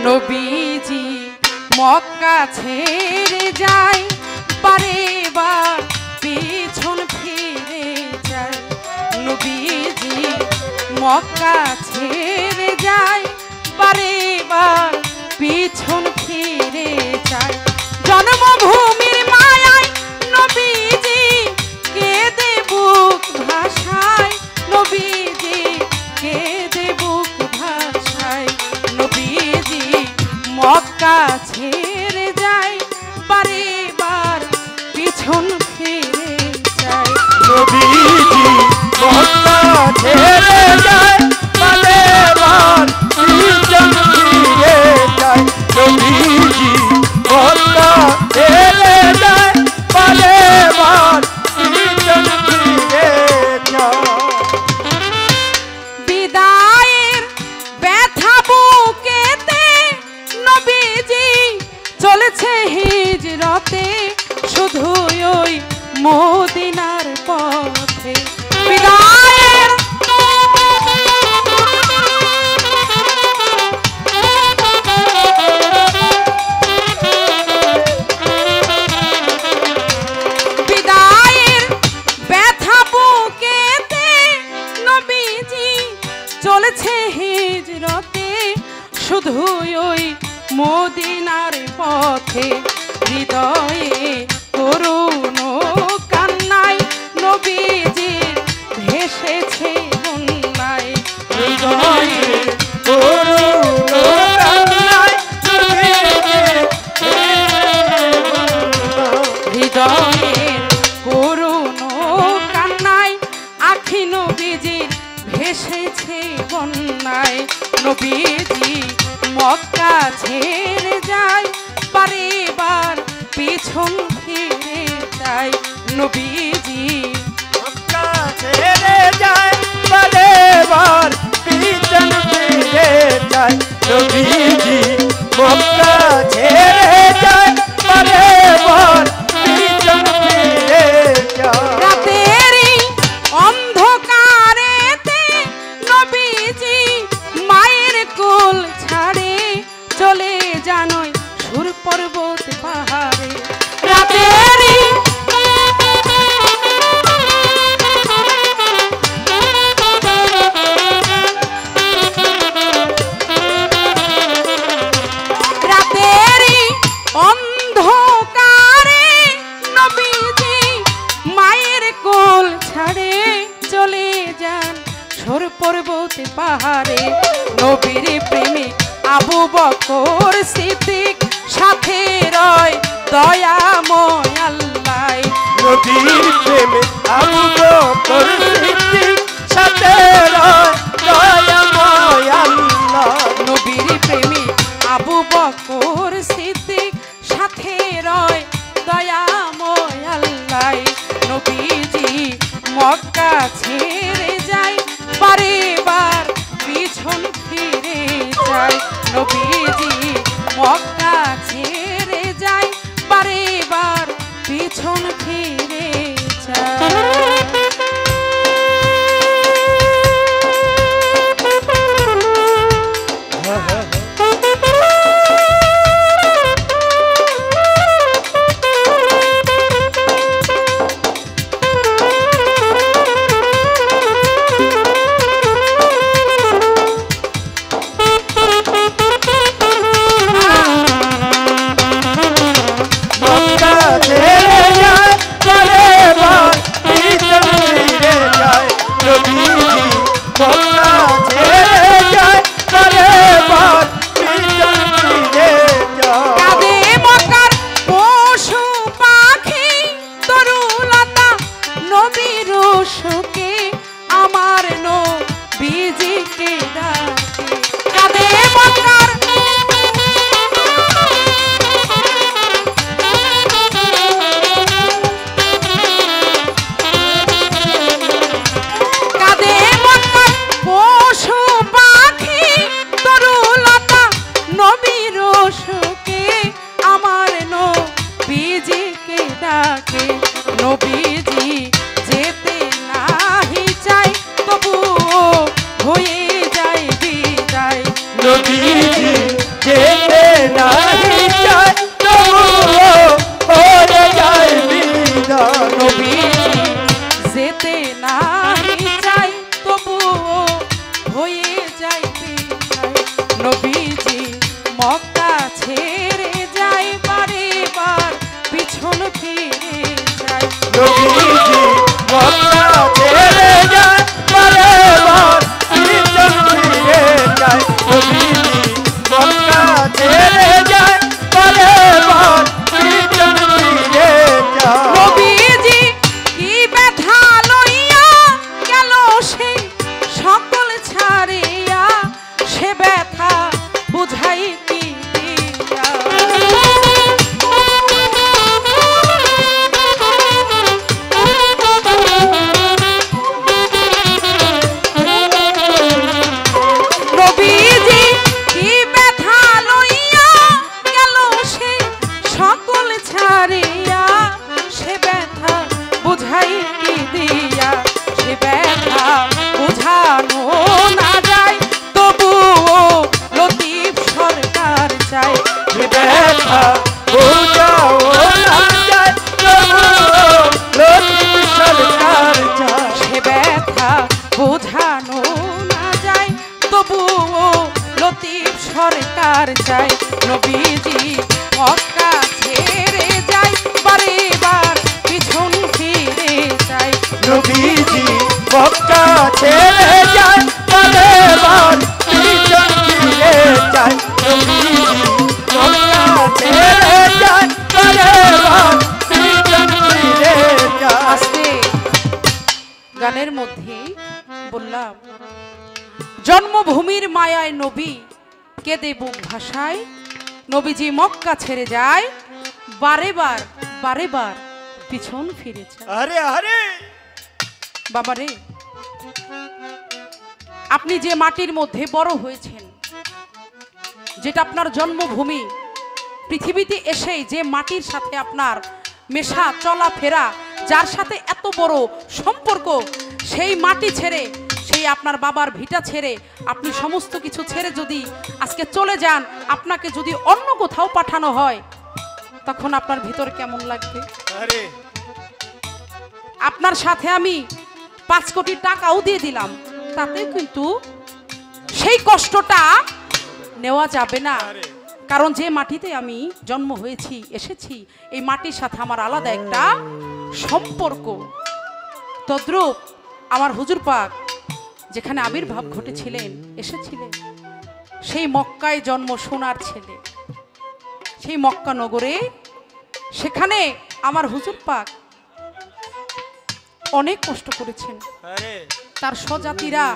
নবীজি মক্কা ছেড়ে যায় বারে বার পিছন ফিরে যায় নবীজি মক্কা ছেড়ে যায় বারে বার পিছন ফিরে যায় জন্মভূমির মায়ায় নবীজি কেঁদে বুক ভাষায় নবীজি কেঁদে বুক ভাষায় নবীজি মক্কা ছেড়ে যায় বারে বার পিছন ফিরে যায় নবীজি মক্কা ছেড়ে যায় বারে বার পিছন ফিরে যায় নবীজি মক্কা ছেড়ে যায় বারে বার পিছন ফিরে যায় বিদায়ের ব্যথা বুকেতে নবীজি চলেছে হিজরতে শুধু ওই মদিনার পথে বিদায়ের ব্যথা বুকেতে নবীজি চলেছে হিজরতে শুধু ওই মদিনার পথে হৃদয়ে করুণ কান্নায় নবীজি ভেসেছে বন্যায় হৃদয়ে করুণ কান্নায় হৃদয়ে করুণ কান্নায় আখি নবীজির ভেসেছে বন্যায় নবীজি মক্কা ছেড়ে যায় বারে বার পিছন ফিরে যায় নবীজি মক্কা ছেড়ে যায় বারে বার পিছন ফিরে যায় নবীজি মক্কা ছেড়ে যায় বারে বার পিছন ফিরে যায় রাতেরই অন্ধকারেতে নবীজি মায়ের কোল ছাড়ে চলে জানোই সুর পর্বত পাহাড়ে রাতেরই অন্ধকারে নবীজি মায়ের কোল ছাড়ে চলে যান সুর পর্বত পাহাড়ে নবীর প্রেমে আবু বকর সিদ্দিক সাথে রয় দয়াময় আল্লাহ নবীর প্রেমে আবু বকর সিদ্দিক সাথে রয় দয়াময় আল্লাহ নবীর প্রেমে আবু বকর সিদ্দিক সাথে রয় দয়াময় আল্লাহ নবীজি মক্কা ছেড়ে যায় বারে বার পিছন ফিরে যায় নবীজি মক্কা ছেড়ে যায় বারে বার পিছন ফিরে যায় নবী নবীজি মক্কা ছেড়ে যায় বারে বার পিছন ফিরে যায় নবীজি মক্কা ছেড়ে যায় বারে বার পিছন ফিরে যায় নবীজি মক্কা ছেড়ে যায় বারে বার পিছন ফিরে যায় নবীজি কি ব্যথা লইয়া গেল সেই সকল ছাড়িয়া সে ব্যথা বুঝাই কি দিয়া নবীজি কি ব্যথা লইয়া গেল সে সকল ছাড়িয়া সে ব্যথা বুঝাই কি দিয়া সে ব্যথা বুঝানো না যায় তবুও লতিফ সরকার চাই সে ব্যথা বোঝাও না যায় তবুও লতিফ সরকার চায় সে ব্যথা বোঝানো না যায় তবুও লতিফ সরকার চাই নবীজি মক্কা ছেড়ে যায় বারে বার পিছন ফিরে যায় নবীজি মক্কা ছেড়ে যায় বারে বার পিছন ফিরে যায় নবীজি মক্কা ছেড়ে যায় বারে বার পিছন ফিরে যায় আস্তে গানের মধ্যে বললাম জন্মভূমির মায়ায় নবী কেঁদে বুক ভাষায় নবীজি মক্কা ছেড়ে যায় বারে বার পিছন ফিরে যায় আরে আরে বাবারে আপনি যে মাটির মধ্যে বড় হয়েছেন যেটা আপনার জন্মভূমি পৃথিবীতে এসে যে মাটির সাথে আপনার মেশা চলাফেরা যার সাথে এত বড় সম্পর্ক সেই মাটি ছেড়ে সেই আপনার বাবার ভিটা ছেড়ে আপনি সমস্ত কিছু ছেড়ে যদি আজকে চলে যান আপনাকে যদি অন্য কোথাও পাঠানো হয় তখন আপনার ভিতর কেমন লাগবে আরে আপনার সাথে আমি 5 কোটি টাকাও দিয়ে দিলাম তাতেও কিন্তু সেই কষ্টটা নেওয়া যাবে না কারণ যে মাটিতে আমি জন্ম হয়েছি এসেছি এই মাটির সাথে আমার আলাদা একটা সম্পর্ক তদ্রূপ আমার হুজুর পাক যেখানে আবির্ভাব ঘটেছিলেন এসেছিলেন সেই মক্কায় জন্ম সোনার ছেলে সেই মক্কা নগরে সেখানে আমার হুজুর পাক অনেক কষ্ট করেছেন আরে তার স্বজাতিরা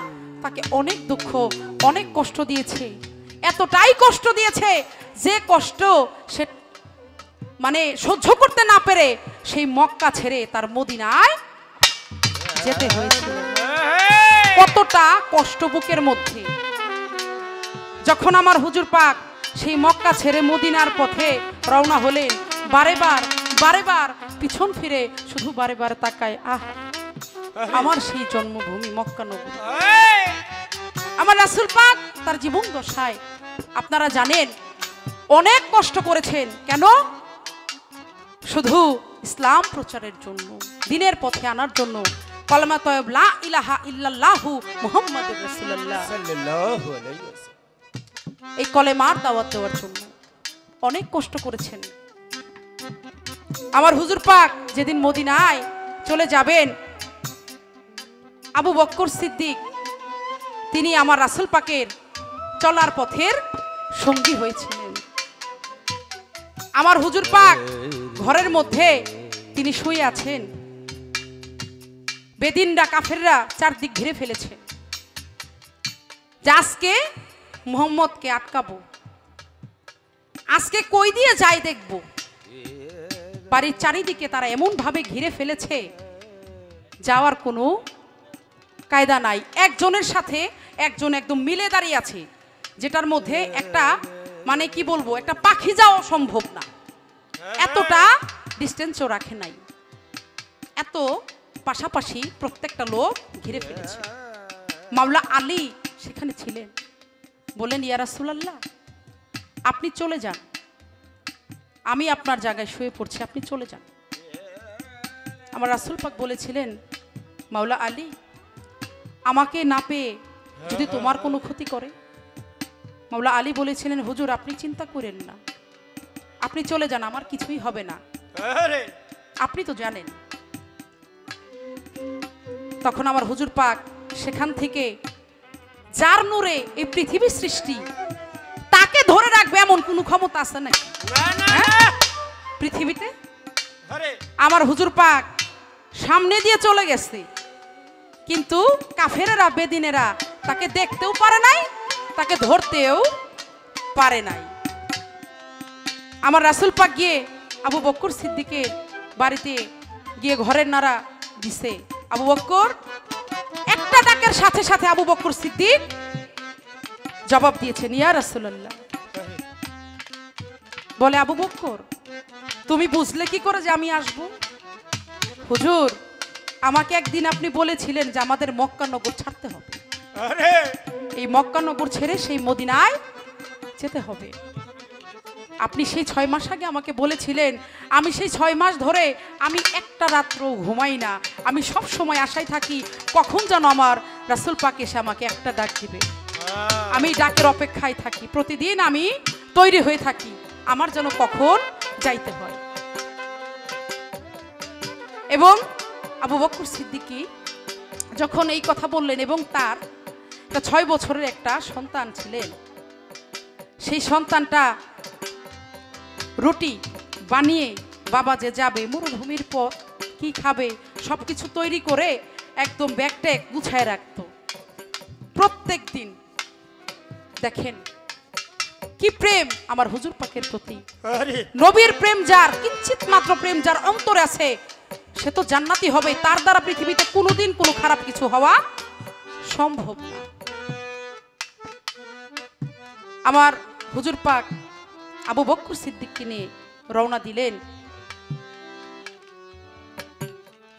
তাকে অনেক দুঃখ অনেক কষ্ট দিয়েছে এতটাই কষ্ট দিয়েছে যে কষ্ট সে মানে সহ্য করতে না পেরে সেই মক্কা ছেড়ে তার মদিনায় যেতে হয়েছিল কতটা কষ্ট বুকের মধ্যে যখন আমার হুজুর পাক সেই মক্কা ছেড়ে মদিনার পথে রওনা হলেন বারে বার পিছন ফিরে শুধু বারে তাকায় আমার সেই জন্মভূমি মক্কা নগরী আমার রাসূল পাক তার জীবন দশায় আপনারা জানেন অনেক কষ্ট করেছেন কেন শুধু ইসলাম প্রচারের জন্য দিনের পথে আনার জন্য কলমা তয়ব লা ইলাহা ইল্লাল্লাহু মুহাম্মাদুর রাসূলুল্লাহ সাল্লাল্লাহু আলাইহি ওয়াসাল্লাম এই কলেমার দাওয়াত দেওয়ার জন্য অনেক কষ্ট করেছেন আমার হুজুর পাক যেদিন মদিনায় চলে যাবেন আবু বকর সিদ্দিক তিনি আমার রাসূল পাকের চলার পথের সঙ্গী হয়েছিলেন আমার হুজুর পাক ঘরের মধ্যে তিনি শুয়ে আছেন বেদিনরা কাফেররা চারদিক ঘিরে ফেলেছে যে আজকে মুহাম্মদকে আটকাবো আজকে কই দিয়ে যাই দেখব বাড়ির চারিদিকে তারা এমন ভাবে ঘিরে ফেলেছে যাওয়ার কোনো কায়দা নাই একজনের সাথে একজন একদম মিলে দাঁড়িয়ে আছে যেটার মধ্যে একটা মানে কি বলবো একটা পাখি যাওয়া সম্ভব না এতটা ডিস্টেন্সও রাখে নাই এত পাশাপাশি প্রত্যেকটা লোক ঘিরে ফেলেছে মাওলা আলী সেখানে ছিলেন বলেন ইয়া রাসূলুল্লাহ আপনি চলে যান আমি আপনার জায়গায় শুয়ে পড়ছি আপনি চলে যান আমার রাসূল পাক বলেছিলেন মাওলা আলী আমাকে না পেয়ে যদি তোমার কোনো ক্ষতি করে মাওলা আলী বলেছিলেন, হুজুর আপনি চিন্তা করেন না, আপনি চলে যান, আমার কিছুই হবে না, আরে আপনি তো জানেন। তখন আমার হুজুর পাক সেখান থেকে, যার নূরে এই পৃথিবী সৃষ্টি, তাকে ধরে রাখবে এমন কোনো ক্ষমতা আছে নাকি না না হ্যাঁ? পৃথিবীতে? আরে আমার হুজুর পাক সামনে দিয়ে চলে গেছে, কিন্তু কাফেরেরা বেদিনেরা তাকে দেখতেও পারে নাই, তাকে ধরতেও পারে নাই। আমার রাসূল পাক গিয়ে আবু বকর সিদ্দিকের বাড়িতে গিয়ে ঘরের নাড়া দিছে। আবু বকর, একটা ডাকের সাথে সাথে আবু বকর সিদ্দিক জবাব দিয়েছেন, ইয়া রাসূলুল্লাহ। বলে, আবু বকর তুমি বুঝলে কি করে যে আমি আসব? হুজুর, আমাকে একদিন আপনি বলেছিলেন যে আমাদের মক্কা নগর ছাড়তে হবে, আরে এই মক্কা নগর ছেড়ে সেই মদিনায় যেতে হবে। আপনি সেই 6 মাস আগে আমাকে বলেছিলেন, আমি সেই 6 মাস ধরে আমি একটা রাত্র ঘুমাই না, আমি সব সময় আশায় থাকি কখন যেন আমার রাসূল পাক এসে আমাকে একটা ডাক দিবে। আমি ডাকের অপেক্ষায় থাকি, প্রতিদিন আমি তৈরি হয়ে থাকি আমার যেন কখন যাইতে হয়। এবং আবু বকর সিদ্দিকী যখন এই কথা বললেন, এবং তার 6 বছরের একটা সন্তান ছিলেন, সেই সন্তানটা রুটি বানিয়ে বাবা যে যাবে মরুভূমির পথ, কি খাবে সবকিছু তৈরি করে একদম ব্যাগ ট্যাগ গুছায় রাখতো প্রত্যেক দিন। দেখেন কি প্রেম আমার হুজুর পাকের প্রতি। আরে নবীর প্রেম যার, কিঞ্চিত মাত্র প্রেম যার অন্তরে আছে, সে তো জান্নাতি হবে, তার দ্বারা পৃথিবীতে কোনোদিন কোনো খারাপ কিছু হওয়া সম্ভব না। আমার হুজুর পাক আবু বকর সিদ্দিককে নিয়ে রওনা দিলেন।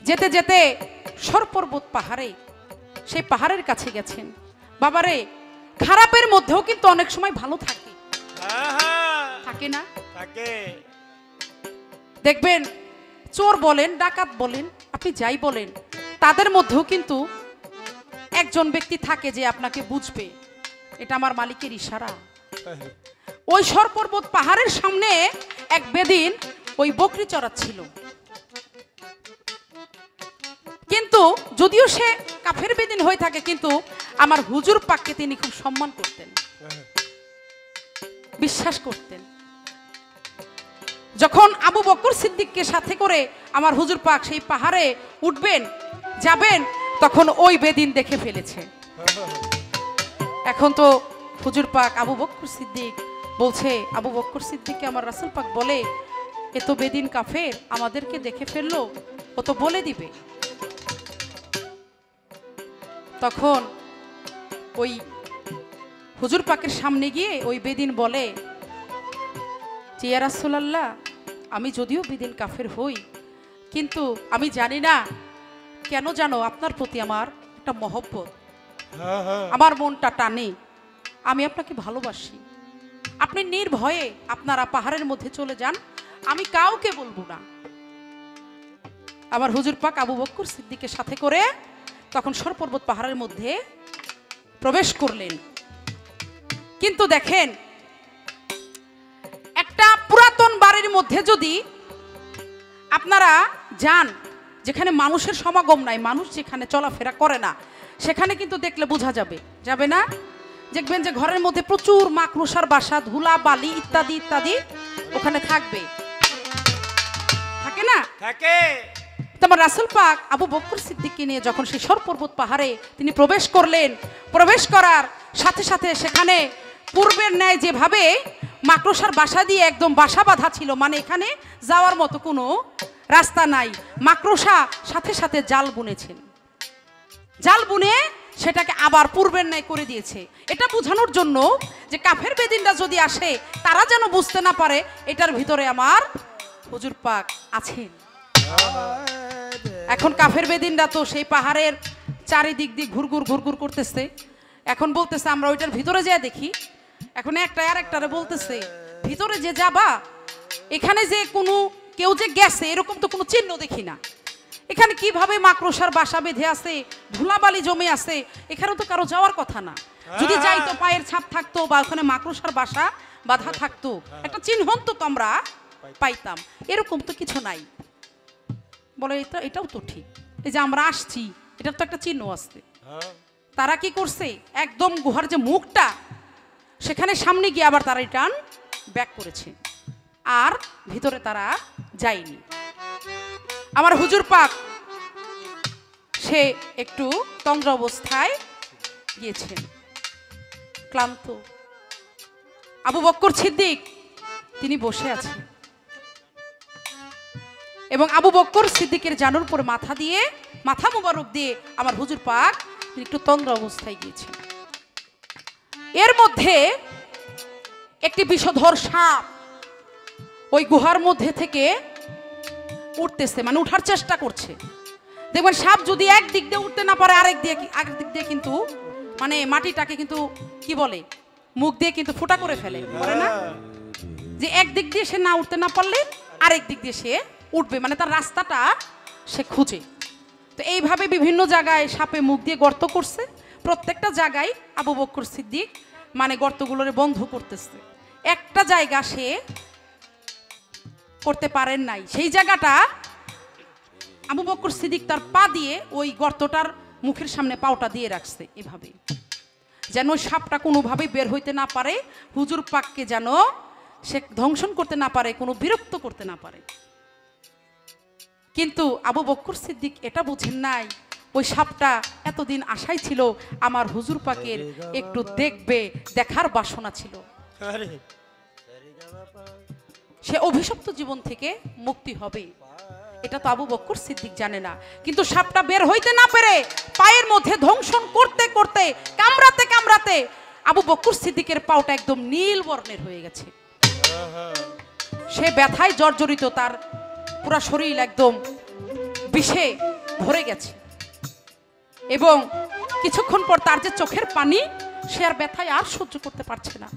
যেতে যেতে সর পর্বত পাহাড়ে, সেই পাহাড়ের কাছে গেছেন। বাবারে, খারাপের মধ্যেও কিন্তু অনেক সময় ভালো থাকে, আহা থাকে না? তাকে দেখবেন চোর বলেন, ডাকাত বলেন, আপনি যাই বলেন, তাদের মধ্যেও কিন্তু একজন ব্যক্তি থাকে যে আপনাকে বুঝবে, এটা আমার মালিকের ইশারা। ওই সর পর্বত পাহাড়ের সামনে এক বেদিন ওই বকরি চড়াচ্ছিল, কিন্তু যদিও সে কাফের বেদিন হয়ে থাকে, কিন্তু আমার হুজুর পাককে তিনি খুব সম্মান করতেন, বিশ্বাস করতেন। যখন আবু বকর সিদ্দিককে সাথে করে আমার হুজুর পাক সেই পাহাড়ে উঠবেন যাবেন, তখন ওই বেদিন দেখে ফেলেছে। এখন তো হুজুর পাক আবু বকর সিদ্দিক বলছে, আবু বকর সিদ্দিককে আমার রাসূল পাক বলে, এ তো বেদিন কাফের, আমাদেরকে দেখে ফেললো, ও তো বলে দিবে। তখন ওই হুজুর পাকের সামনে গিয়ে ওই বেদিন বলে, যে ইয়া রাসূলুল্লাহ, আমি যদিও বেদিন কাফের হই, কিন্তু আমি জানি না কেন জানো আপনার প্রতি আমার একটা মহব্বত, আমার মনটা টানে, আমি আপনাকে ভালোবাসি। আপনি নির্ভয়ে আপনারা পাহাড়ের মধ্যে চলে যান, আমি কাউকে বলবো না। আমার হুজুর পাক আবু বকর সিদ্দিকের সাথে করে তখন সর পর্বত পাহাড়ের মধ্যে প্রবেশ করলেন। কিন্তু দেখেন, একটা পুরাতন বাড়ির মধ্যে যদি আপনারা যান, যেখানে মানুষের সমাগম নাই, মানুষ যেখানে চলাফেরা করে না, সেখানে কিন্তু দেখলে বোঝা যাবে, যাবে না? দেখবেন যে ঘরের মধ্যে প্রচুর মাকড়সার বাসা, ধুলা বালি ইত্যাদি ইত্যাদি ওখানে থাকবে, থাকে না? থাকে। তোমার রাসূল পাক আবু বকর সিদ্দিককে নিয়ে যখন সেই সর পর্বত পাহাড়ে তিনি প্রবেশ করলেন, প্রবেশ করার সাথে সাথে সেখানে পূর্বের ন্যায় যেভাবে মাকড়সার বাসা দিয়ে একদম বাসা বাঁধা ছিল, মানে এখানে যাওয়ার মতো কোনো রাস্তা নাই, মাকড়সা সাথে সাথে জাল বুনেছেন, জাল বুনে সেটাকে আবার পূর্বের ন্যায় করে দিয়েছে। এটা বোঝানোর জন্য যে কাফের বেদিনরা যদি আসে, তারা যেন বুঝতে না পারে এটার ভিতরে আমার হুজুর পাক আছেন। এখন কাফের বেদিনরা তো সেই পাহাড়ের চারিদিক দিয়ে ঘুরঘুর ঘুরঘুর করতেছে, এখন বলতেছে আমরা ওইটার ভিতরে যেয়ে দেখি। এখন একটা আর একটারে বলতেছে, ভিতরে যে যাবা, এখানে যে কোনো কেউ যে গেছে এরকম তো কোনো চিহ্ন দেখি না, এখানে কিভাবে মাকড়সার বাসা বেঁধে আছে, ধুলাবালি জমে আছে, এখানে তো কারো যাওয়ার কথা না। যদি যাইতো পায়ের ছাপ থাকতো বা ওখানে মাকড়সার বাসা বাধা থাকতো, একটা চিহ্ন তো আমরা পাইতাম। এরকম তো কিছু নাই। বলে এটাও তো ঠিক, এই যে আমরা আসছি এটার তো একটা চিহ্ন আছে। তারা কি করছে, একদম গুহার যে মুখটা সেখানে সামনে গিয়ে আবার তারা রিটার্ন ব্যাক করেছে, আর ভিতরে তারা যায়নি। আমার হুজুর পাক সে একটু তন্দ্র অবস্থায় গিয়েছেন, ক্লান্ত। আবু বকর সিদ্দিক তিনি বসে আছেন এবং আবু বকর সিদ্দিকের জানুর উপর মাথা মুবারক দিয়ে আমার হুজুর পাক তিনি একটু তন্দ্র অবস্থায় গিয়েছেন। এর মধ্যে একটি বিষধর সাপ ওই গুহার মধ্যে থেকে উঠতেছে, মানে উঠার চেষ্টা করছে। দেখবেন সাপ যদি এক দিক দিয়ে উঠতে না পারে আরেক দিক দিয়ে কিন্তু মানে মাটিটাকে কিন্তু কি বলে মুখ দিয়ে কিন্তু ফুটা করে ফেলে, বলে না যে এক দিক দিয়ে সে না উঠতে না পারলে আরেক দিক দিয়ে সে উঠবে, মানে তার রাস্তাটা সে খুঁজে। তো এইভাবে বিভিন্ন জায়গায় সাপে মুখ দিয়ে গর্ত করছে, প্রত্যেকটা জায়গায় আবু বকর সিদ্দিক মানে গর্তগুলোরে বন্ধ করতেছে। একটা জায়গা সে করতে পারেন নাই, সেই জায়গাটা আবু বকর সিদ্দিক তার পা দিয়ে ওই গর্তটার মুখের সামনে পাওটা দিয়ে রাখছে, এভাবে যেন ওই সাপটা কোনোভাবে বের হইতে না পারে, হুজুর পাককে যেন সে ধ্বংসন করতে না পারে, কোনো বিরক্ত করতে না পারে। কিন্তু আবু বকর সিদ্দিক এটা বুঝেন নাই, ওই সাপটা এতদিন আশাই ছিল আমার হুজুর পাকের একটু দেখার বাসনা ছিল, সে অভিশপ্ত জীবন থেকে মুক্তি হবে, এটা তো আবু বকর সিদ্দিক জানে না। কিন্তু সাপটা বের হইতে না পেরে পায়ের মধ্যে ধ্বংসন করতে করতে কামড়াতে আবু বকর সিদ্দিকের পাওটা একদম নীল বর্ণের হয়ে গেছে। সে ব্যথায় জর্জরিত, তার পুরা শরীর একদম বিষে ভরে গেছে এবং কিছুক্ষণ পর তার যে চোখের পানি, সে আর ব্যথায় আর সহ্য করতে পারছে না।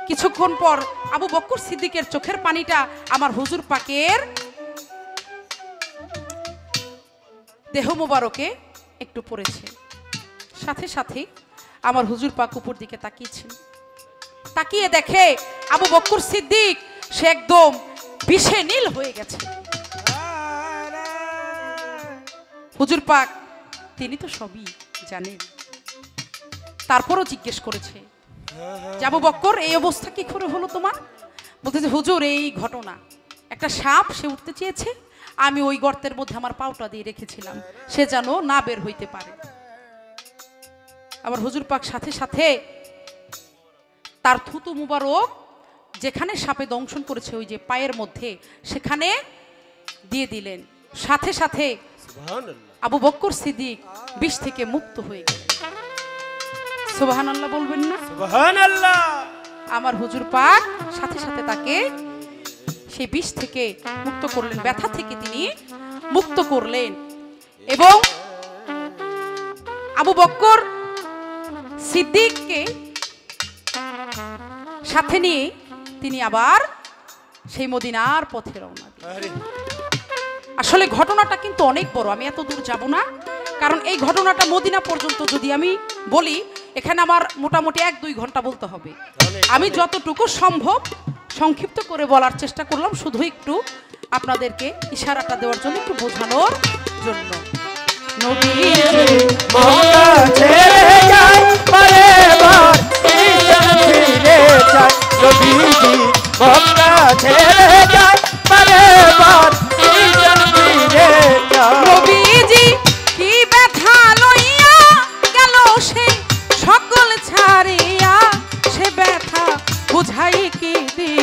কিছুক্ষণ পর আবু বকর সিদ্দিকের চোখের পানিটা আমার হুজুর পাকের দেহ মোবারকে একটু পড়েছে, সাথে সাথে আমার হুজুর পাক উপর দিকে তাকিয়েছেন। তাকিয়ে দেখে আবু বকর সিদ্দিক সে একদম বিষে নীল হয়ে গেছে। হুজুর পাক তিনি তো সবই জানেন, তারপরও জিজ্ঞেস করেছে যে আবু বকর এই অবস্থা কি করে হলো তোমার? বলতেছে হুজুর এই ঘটনা, একটা সাপ সে উঠতে চেয়েছে, আমি ওই গর্তের মধ্যে আমার পাওটা দিয়ে রেখেছিলাম, সে যেন না বের হইতে পারে। আবার হুজুর পাক সাথে সাথে তার থুতু মুবারক যেখানে সাপে দংশন করেছে ওই যে পায়ের মধ্যে সেখানে দিয়ে দিলেন, সাথে সাথে আবু বকর সিদ্দিক বিষ থেকে মুক্ত হয়ে গেলেন। সুবহানাল্লাহ বলবেন না? সুবহানাল্লাহ। আমার হুজুর পাক সাথে সাথে তাকে সেই বিষ থেকে মুক্ত করলেন, ব্যথা থেকে তিনি মুক্ত করলেন এবং আবু বকর সিদ্দিককে সাথে নিয়ে তিনি আবার সেই মদিনার পথে রওনা দিলেন। আসলে ঘটনাটা কিন্তু অনেক বড়, আমি এত দূর যাব না, কারণ এই ঘটনাটা মদিনা পর্যন্ত যদি আমি বলি এখানে আমার মোটামুটি 1-2 ঘন্টা বলতে হবে। আমি যতটুকু সম্ভব সংক্ষিপ্ত করে বলার চেষ্টা করলাম, শুধু একটু আপনাদেরকে ইশারাটা দেওয়ার জন্য, একটু বোঝানোর জন্য। নবীজি কি ব্যথা লইয়া গেল সে সকল ছাড়িয়া, সে ব্যথা বুঝাই কি দি